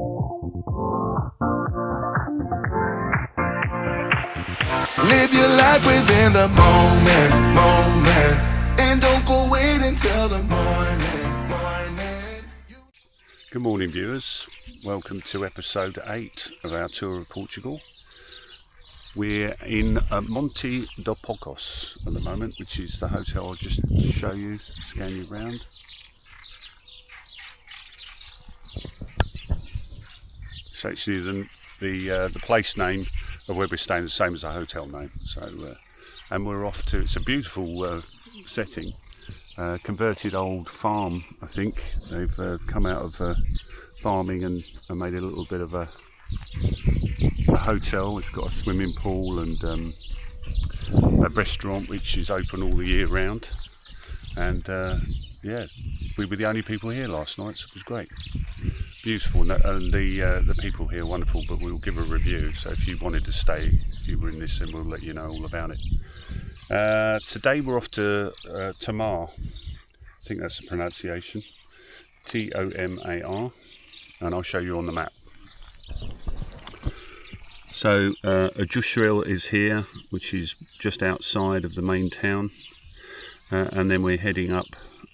Live your life within the moment, and don't go wait until the morning. Good morning, viewers. Welcome to episode 8 of our tour of Portugal. We're in Monte Dos Pocos at the moment, which is the hotel I'll just show you, scan you round. It's actually the place name of where we're staying, the same as the hotel name. So, and we're off to. It's a beautiful setting, converted old farm. I think they've come out of farming and made a little bit of a hotel. It's got a swimming pool and a restaurant which is open all the year round. And yeah, we were the only people here last night, so it was great. Beautiful, and the people here are wonderful, but we'll give a review, so if you wanted to stay, if you were in this, then we'll let you know all about it. Today we're off to Tomar, I think that's the pronunciation, Tomar, and I'll show you on the map. So Ajusril is here, which is just outside of the main town, and then we're heading up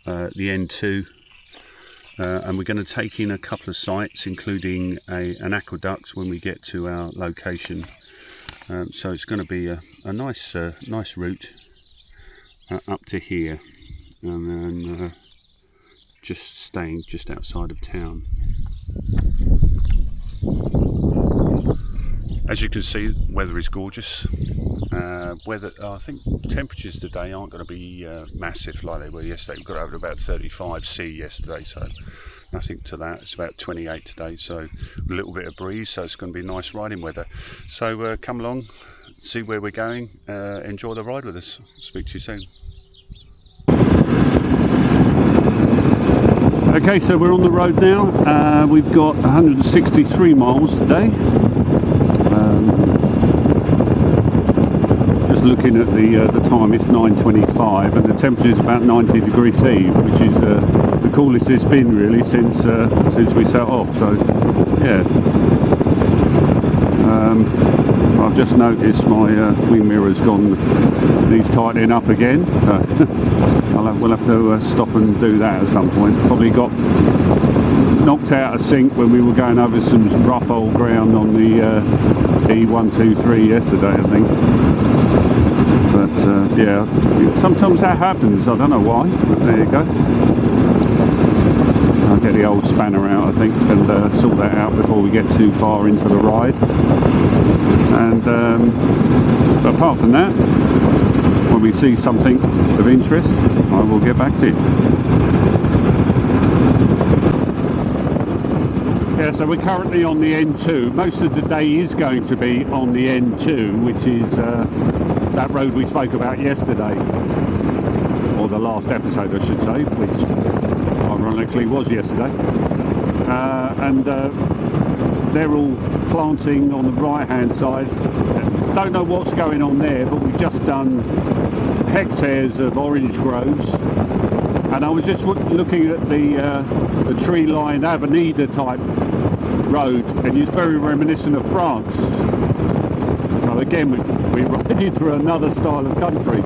the N2. And we're going to take in a couple of sites, including an aqueduct when we get to our location. So it's going to be a nice route up to here, and then just staying just outside of town. As you can see, weather is gorgeous. I think temperatures today aren't going to be massive like they were yesterday. We got over to about 35 C yesterday, so nothing to that. It's about 28 today, so a little bit of breeze, so it's going to be nice riding weather. So come along, see where we're going, enjoy the ride with us. Speak to you soon. Okay, so we're on the road now. We've got 163 miles today. Looking at the time, it's 9:25 and the temperature is about 90 degrees C, which is the coolest it's been really since we set off. So yeah, I've just noticed my wing mirror's gone, needs tightening up again, so we'll have to stop and do that at some point. Probably got knocked out of sync when we were going over some rough old ground on the E123 yesterday, I think. But yeah, sometimes that happens, I don't know why, but there you go. I'll get the old spanner out, I think, and sort that out before we get too far into the ride. And but apart from that, when we see something of interest, I will get back to you. Yeah, so we're currently on the N2. Most of the day is going to be on the N2, which is that road we spoke about yesterday, or the last episode I should say, which ironically was yesterday. And they're all planting on the right hand side. Don't know what's going on there, but we've just done hectares of orange groves. And I was just looking at the tree-lined Avenida type road, and it's very reminiscent of France. So again, we're riding through another style of country.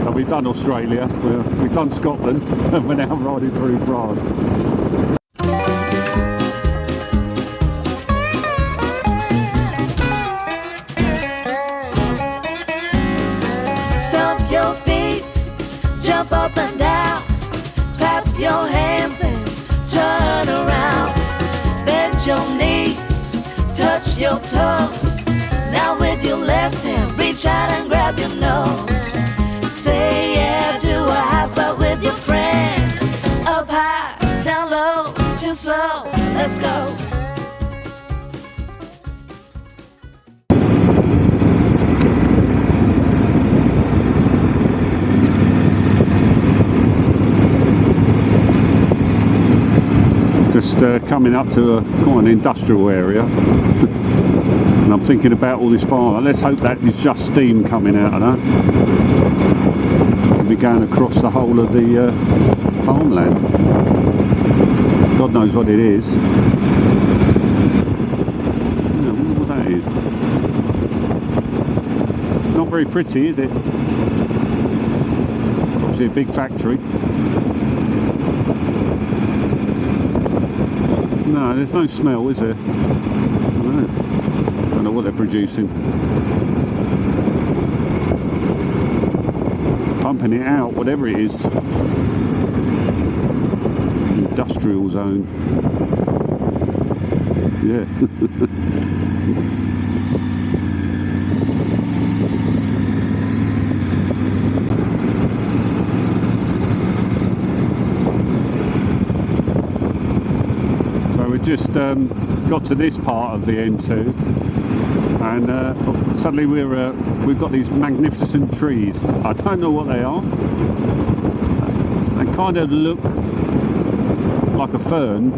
So we've done Australia, we've done Scotland, and we're now riding through France. Stomp your feet, jump up and down, clap your hands and turn around. Bend your knees, touch your toes. Now with your left hand, reach out and grab your nose. Say yeah, do a high five with your friend. Up high, down low, too slow, let's go. Just coming up to quite an industrial area. And I'm thinking about all this fire. Let's hope that is just steam coming out of that. We'll be going across the whole of the farmland. God knows what it is. that is. Not very pretty, is it? Obviously a big factory. No, there's no smell, is there? No. Don't know what they're producing. Pumping it out, whatever it is. Industrial zone. Yeah. Just got to this part of the N2, and suddenly we've got these magnificent trees. I don't know what they are. They kind of look like a fern,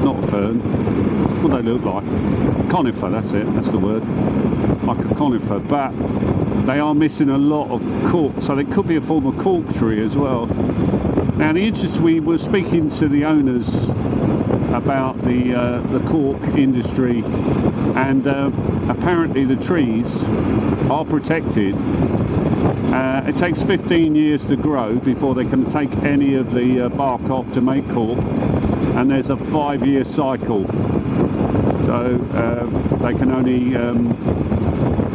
not a fern. What do they look like? Conifer, that's it, that's the word. Like a conifer, but they are missing a lot of cork, so they could be a form of cork tree as well. Now the interest, we were speaking to the owners about the cork industry, and apparently the trees are protected. It takes 15 years to grow before they can take any of the bark off to make cork, and there's a 5-year cycle, so they can only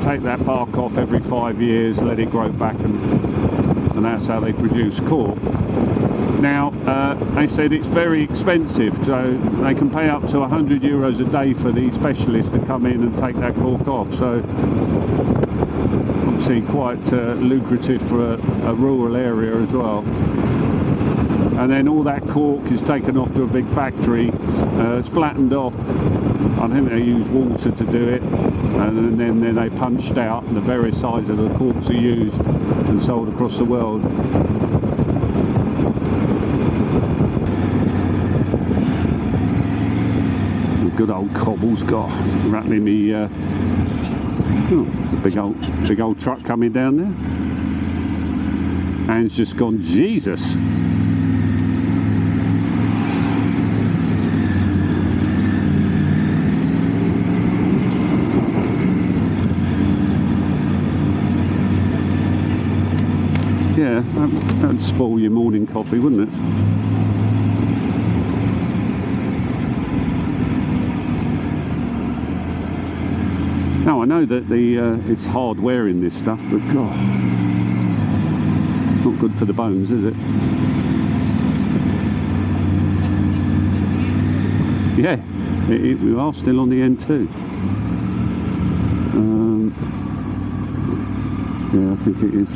take that bark off every 5 years, let it grow back, and that's how they produce cork. Now, they said it's very expensive, so they can pay up to €100 a day for the specialists to come in and take that cork off. So, obviously quite lucrative for a rural area as well. And then all that cork is taken off to a big factory. It's flattened off. I think they use water to do it, and then they punched out, and the various sizes of the corks are used and sold across the world. Good old cobbles, got rattling me. Oh, a big old truck coming down there, and it's just gone. Jesus. Yeah, that would spoil your morning coffee, wouldn't it? Now I know that it's hard wearing this stuff, but God, it's not good for the bones, is it? Yeah, we are still on the N2. Yeah, I think it is.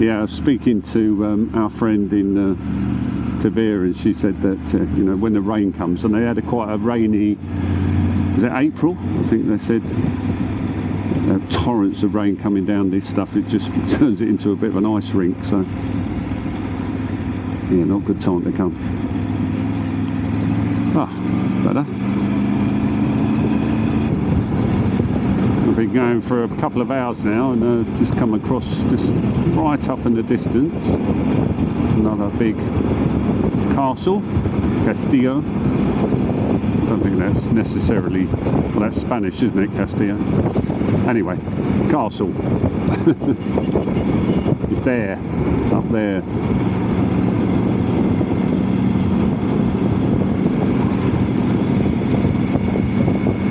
Yeah, I was speaking to our friend in Tavera, and she said that you know, when the rain comes, and they had quite a rainy, was it April? I think they said torrents of rain coming down this stuff. It just turns it into a bit of an ice rink. So yeah, not a good time to come. Ah, better. I've been going for a couple of hours now, and just come across, just right up in the distance, another big castle, Castillo. I don't think that's necessarily, well, that's Spanish, isn't it, Castillo? Anyway, castle. It's there, up there.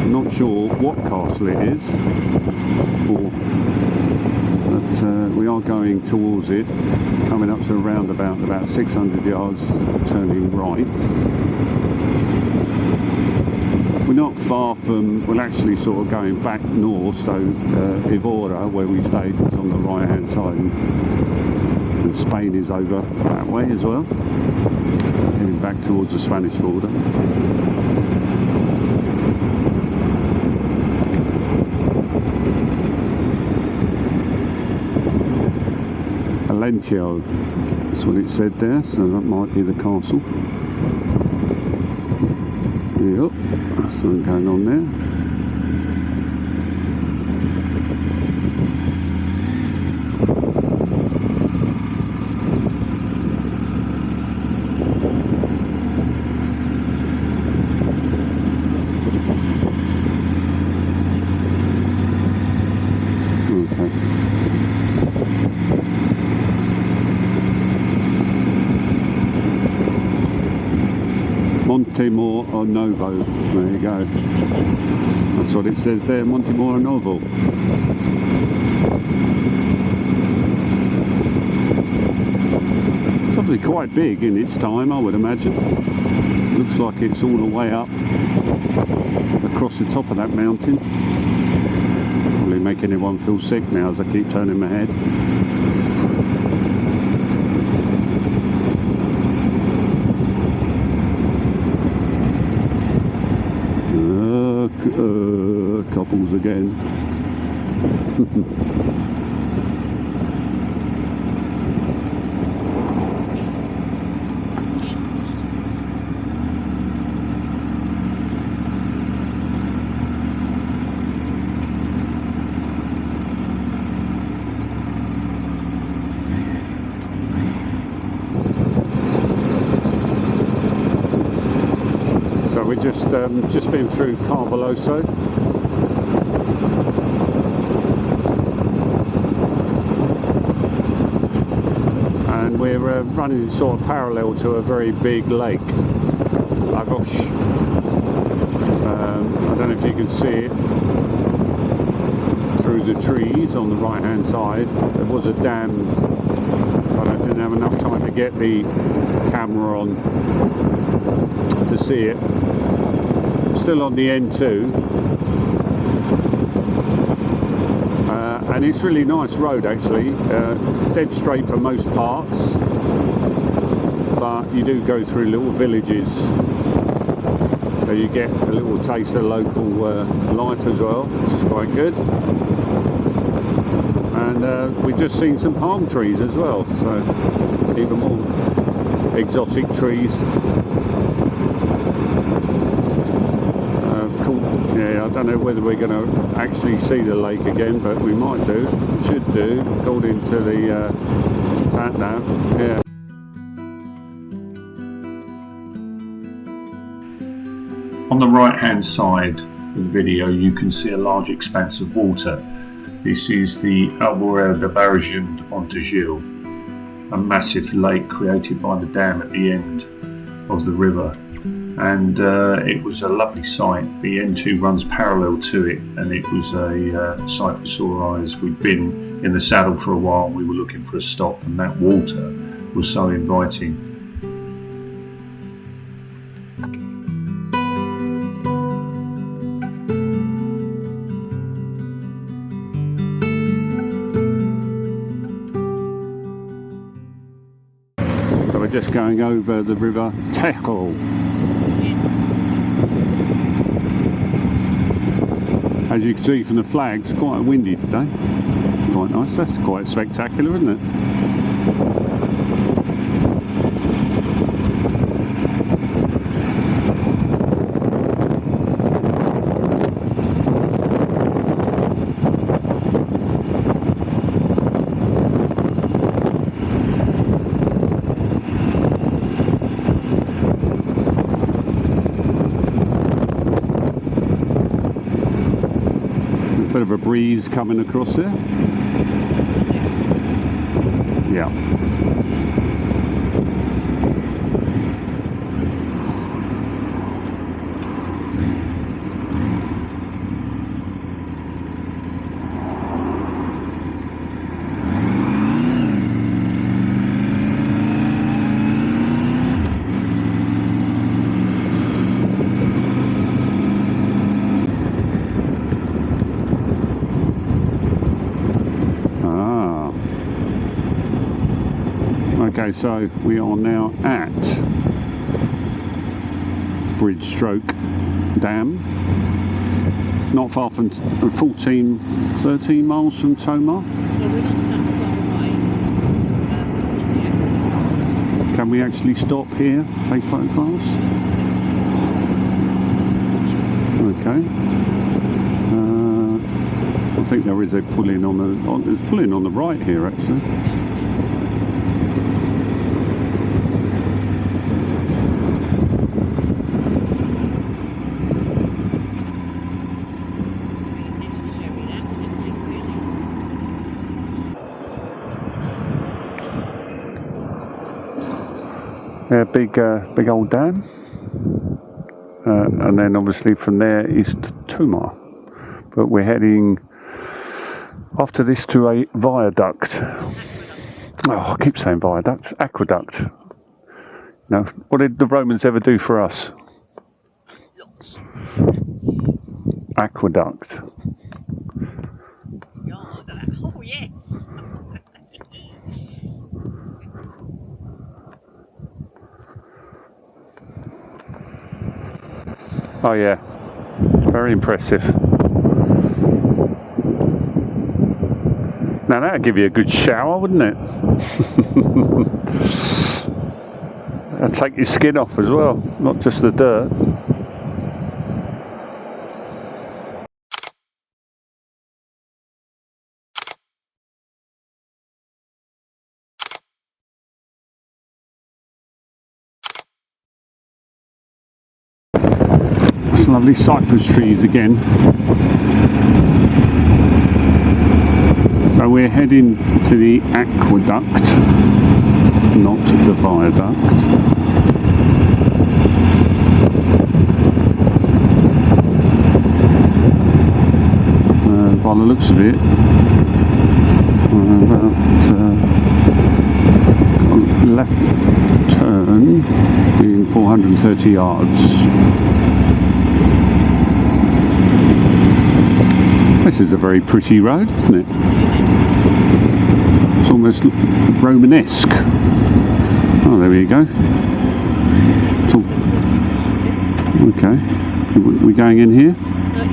Not sure what castle it is, but we are going towards it, coming up to a roundabout, about 600 yards, turning right. We're not far from, we're actually sort of going back north, so Evora, where we stayed, is on the right hand side, and Spain is over that way as well, heading back towards the Spanish border. Alentio, that's what it said there, so that might be the castle. Yep, something going on there. Montemor or Novo, there you go. That's what it says there, Montemor or Novo. Probably quite big in its time, I would imagine. Looks like it's all the way up across the top of that mountain. Probably making everyone feel sick now as I keep turning my head. Couples again. So we're just been through Carveloso. And we're running sort of parallel to a very big lake, Lagos. I don't know if you can see it through the trees on the right hand side. There was a dam, but I didn't have enough time to get the camera on to see it. Still on the N2. And it's really nice road actually, dead straight for most parts, but you do go through little villages, so you get a little taste of local life as well, which is quite good. And we've just seen some palm trees as well, so even more exotic trees. Yeah, I don't know whether we're going to actually see the lake again, but we might do, should do, according to the sat-nav. Yeah. On the right hand side of the video you can see a large expanse of water. This is the Alborel de Barragem de Montegil, a massive lake created by the dam at the end of the river. And it was a lovely sight. The N2 runs parallel to it, and it was a sight for sore eyes. We'd been in the saddle for a while, we were looking for a stop, and that water was so inviting. So we're just going over the river Tejo. As you can see from the flags, quite windy today. It's quite nice. That's quite spectacular, isn't it? Bit of a breeze coming across there. Yeah. Okay, so we are now at Bridge Stroke Dam, not far from 13 miles from Tomar. Can we actually stop here, take photographs? Okay. I think there is a pull-in on the. There's pull-in on the right here actually. Yeah, big old dam, and then obviously from there is Tomar. But we're heading after this to a viaduct. Oh, I keep saying viaduct. Aqueduct. No, what did the Romans ever do for us? Aqueduct. Oh yeah. Oh yeah, very impressive. Now that'd give you a good shower, wouldn't it? That'd take your skin off as well, not just the dirt. Some lovely cypress trees again. So we're heading to the aqueduct, not the viaduct. By the looks of it, left turn in 430 yards. This is a very pretty road, isn't it? It's almost Romanesque. Oh, there we go. Okay. We're going in here?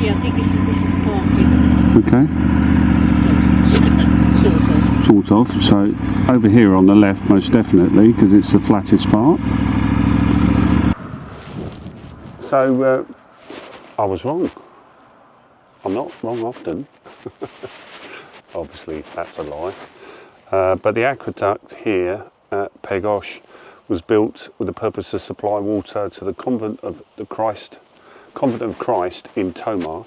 Yeah, I think this is parking. Okay. Sort of. So over here on the left, most definitely, because it's the flattest part. So I was wrong. I'm not wrong often. Obviously, that's a lie. But the aqueduct here at Pegos was built with the purpose to supply water to the Convent of Christ in Tomar,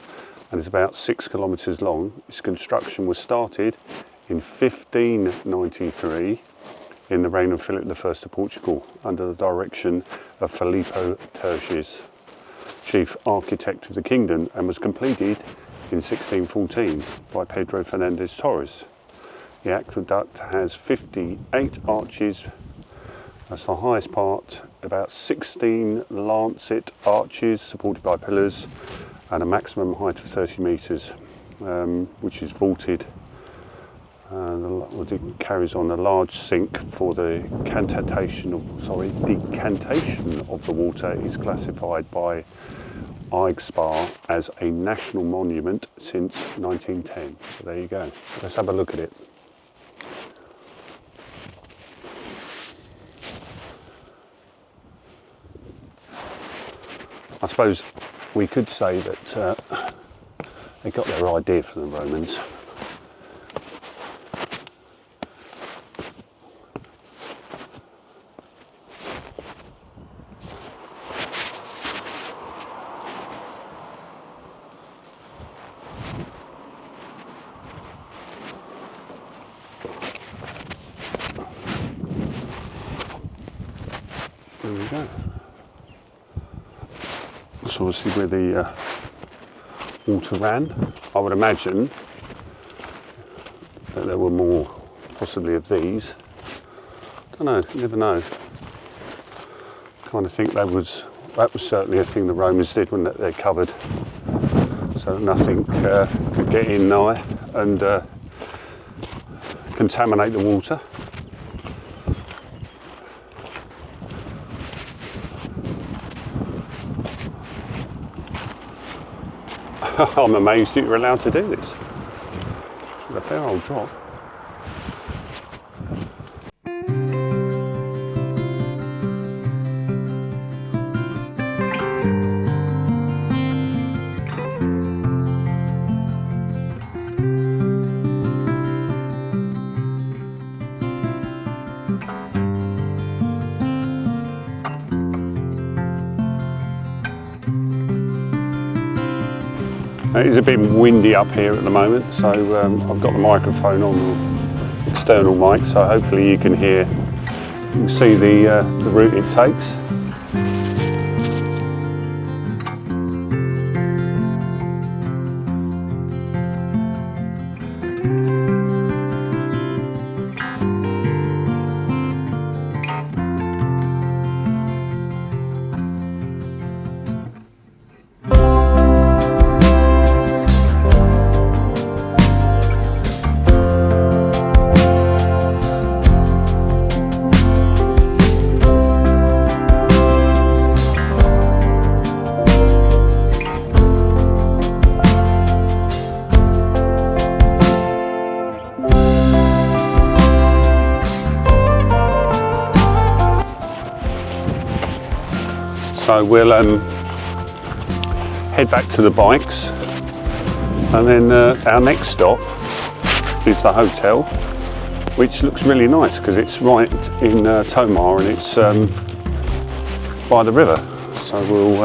and is about 6 kilometres long. Its construction was started in 1593 in the reign of Philip I of Portugal, under the direction of Filippo Terges, chief architect of the kingdom, and was completed in 1614 by Pedro Fernandez Torres. The aqueduct has 58 arches. That's the highest part, about 16 lancet arches supported by pillars, and a maximum height of 30 metres, which is vaulted. It carries on a large sink for the decantation of the water is classified by IGSPA as a national monument since 1910. So there you go. Let's have a look at it. I suppose we could say that they got their idea from the Romans. There we go. That's obviously where the water ran. I would imagine that there were more, possibly, of these. Don't know, you never know. Kind of think that was certainly a thing the Romans did, wasn't it? They covered so that nothing could get in nigh and contaminate the water. I'm amazed you were allowed to do this. It's a fair old drop. It is a bit windy up here at the moment, so I've got the microphone on the external mic, so hopefully you can hear, you can see the route it takes. So we'll head back to the bikes, and then our next stop is the hotel, which looks really nice because it's right in Tomar, and it's by the river. So we'll,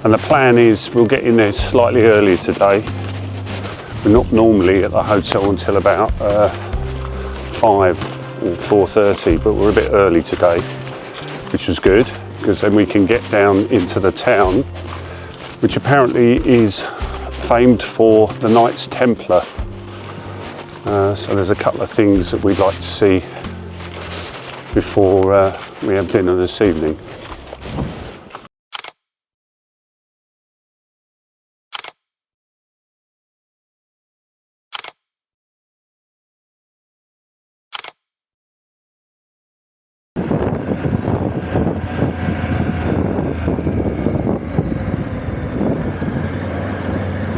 and the plan is we'll get in there slightly earlier today. We're not normally at the hotel until about 5 or 4:30, but we're a bit early today, which is good, because then we can get down into the town, which apparently is famed for the Knights Templar. So there's a couple of things that we'd like to see before we have dinner this evening.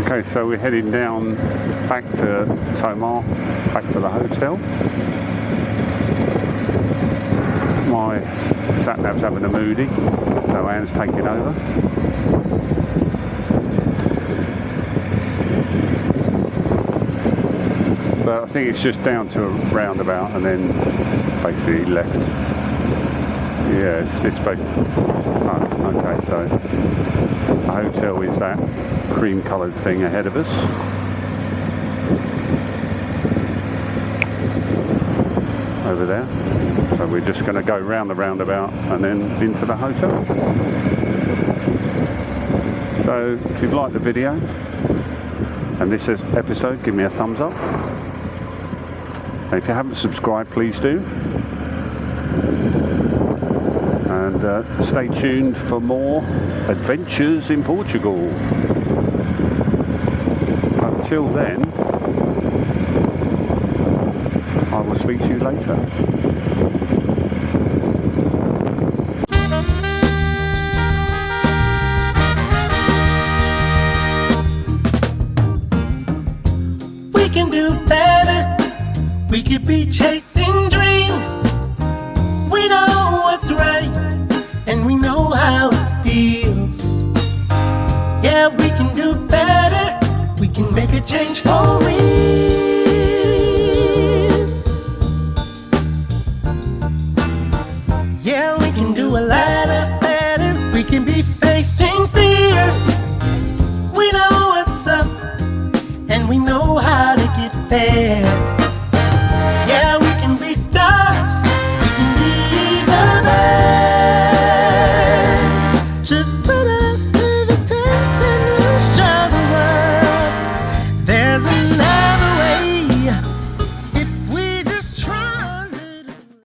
Okay, so we're heading down back to Tomar, back to the hotel. My sat-nav's having a moody, so Anne's taking over. But I think it's just down to a roundabout and then basically left. Yeah, it's basically... Oh, okay, so the hotel is that cream coloured thing ahead of us. Over there. So we're just going to go round the roundabout and then into the hotel. So if you've liked the video and this episode, give me a thumbs up. And if you haven't subscribed, please do. And stay tuned for more adventures in Portugal. Until then, I will speak to you later. We can do better. We could be chasing dreams. We know what's right, and we know how it feels. Yeah, we can do better. We can make a change for real. Yeah, we can do a lot better. We can be facing fears. We know what's up, and we know how to get there.